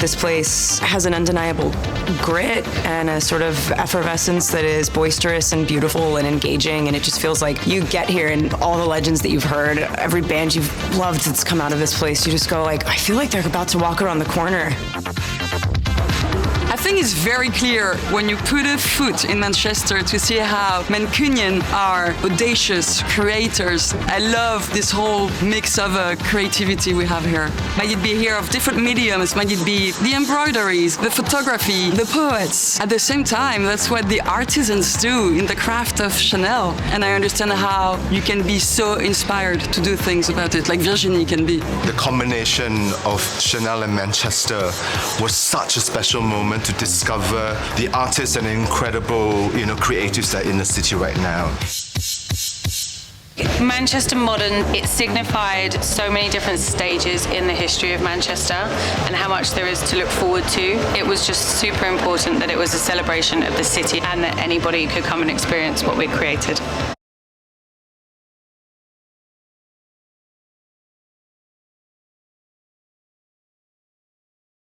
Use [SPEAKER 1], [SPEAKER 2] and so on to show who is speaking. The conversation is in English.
[SPEAKER 1] this place has an undeniable grit and a sort of effervescence that is boisterous and beautiful and engaging, and it just feels like you get here and all the legends that you've heard, every band you've loved that's come out of this place, you just go like, I feel like they're about to walk around the corner.
[SPEAKER 2] I think it's very clear when you put a foot in Manchester to see how Mancunian are audacious creators. I love this whole mix of creativity we have here. Might it be here of different mediums, might it be the embroideries, the photography, the poets. At the same time, that's what the artisans do in the craft of Chanel. And I understand how you can be so inspired to do things about it, like Virginie can be.
[SPEAKER 3] The combination of Chanel and Manchester was such a special moment to discover the artists and incredible, creatives that are in the city right now.
[SPEAKER 4] Manchester Modern, it signified so many different stages in the history of Manchester and how much there is to look forward to. It was just super important that it was a celebration of the city and that anybody could come and experience what we created.